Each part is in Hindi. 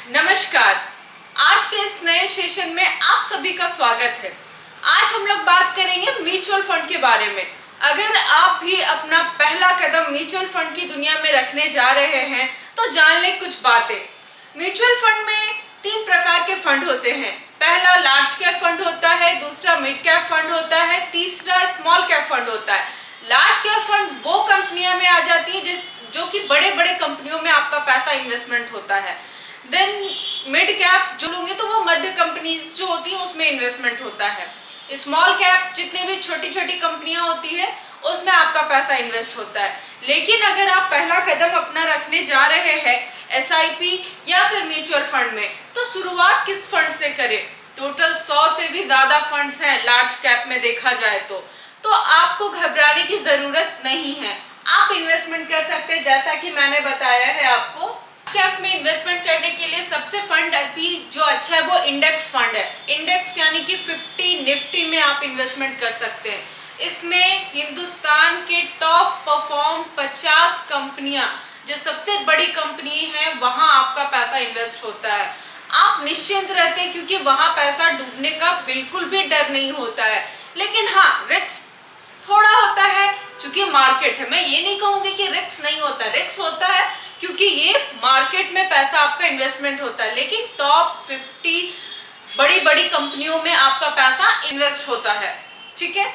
नमस्कार। आज के इस नए सेशन में आप सभी का स्वागत है। आज हम लोग बात करेंगे म्यूचुअल फंड के बारे में। अगर आप भी अपना पहला कदम म्यूचुअल फंड की दुनिया में रखने जा रहे हैं तो जान लें कुछ बातें। म्यूचुअल फंड में 3 प्रकार के फंड होते हैं। पहला लार्ज कैप फंड होता है, दूसरा मिड कैप फंड होता है, तीसरा स्मॉल कैप फंड होता है। लार्ज कैप फंड वो कंपनियां में आ जाती है जो कि बड़े बड़े कंपनियों में आपका पैसा इन्वेस्टमेंट होता है। देन मिड कैप जो लोगे तो वो मध्य कंपनीज जो होती हैं उसमें इन्वेस्टमेंट होता है। स्मॉल कैप जितने भी छोटी छोटी कंपनियां होती है उसमें आपका पैसा इन्वेस्ट होता है। लेकिन अगर आप पहला कदम अपना रखने जा रहे हैं एसआईपी या फिर म्यूचुअल फंड में, तो शुरुआत किस फंड से करें? टोटल 100 से भी ज्यादा फंड्स हैं लार्ज कैप में देखा जाए तो आपको घबराने की जरूरत नहीं है। आप इन्वेस्टमेंट कर सकते हैं जैसा कि मैंने बताया है आपको। कैप में इन्वेस्टमेंट करने के लिए सबसे फंड अभी जो अच्छा है वो इंडेक्स फंड है। इंडेक्स यानी कि 50 निफ्टी में आप इन्वेस्टमेंट कर सकते हैं। इसमें हिंदुस्तान के टॉप परफॉर्म 50 कंपनियां जो सबसे बड़ी कंपनी है वहां आपका पैसा इन्वेस्ट होता है। आप निश्चिंत रहते हैं क्योंकि वहां पैसा डूबने का बिल्कुल भी डर नहीं होता है। लेकिन हाँ, रिस्क थोड़ा होता है क्योंकि मार्केट है। मैं ये नहीं कहूंगी कि रिस्क नहीं होता, रिस्क होता है क्योंकि ये मार्केट में पैसा आपका इन्वेस्टमेंट होता है। लेकिन टॉप 50 बड़ी बड़ी कंपनियों में आपका पैसा इन्वेस्ट होता है। ठीक है,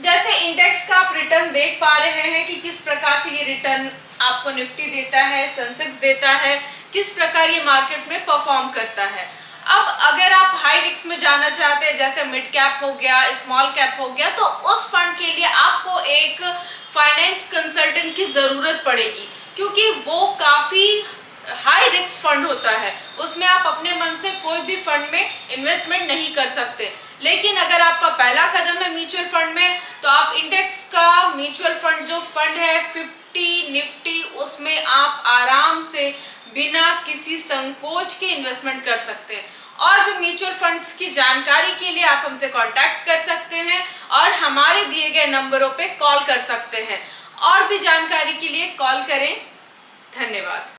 जैसे इंडेक्स का आप रिटर्न देख पा रहे हैं कि किस प्रकार से ये रिटर्न आपको निफ्टी देता है, सेंसेक्स देता है, किस प्रकार ये मार्केट में परफॉर्म करता है। अब अगर आप हाई रिस्क में जाना चाहते हैं जैसे मिड कैप हो गया, स्मॉल कैप हो गया, तो उस फंड के लिए आपको एक फाइनेंस कंसल्टेंट की जरूरत पड़ेगी क्योंकि वो काफी हाई रिस्क फंड होता है। उसमें आप अपने मन से कोई भी फंड में इन्वेस्टमेंट नहीं कर सकते। लेकिन अगर आपका पहला कदम है म्यूचुअल फंड में तो आप इंडेक्स का म्यूचुअल फंड जो फंड है 50 निफ्टी, उसमें आप आराम से बिना किसी संकोच के इन्वेस्टमेंट कर सकते हैं। और भी म्यूचुअल फंड्स की जानकारी के लिए आप हमसे कांटेक्ट कर सकते हैं और हमारे दिए गए नंबरों पे कॉल कर सकते हैं। और भी जानकारी के लिए कॉल करें। धन्यवाद।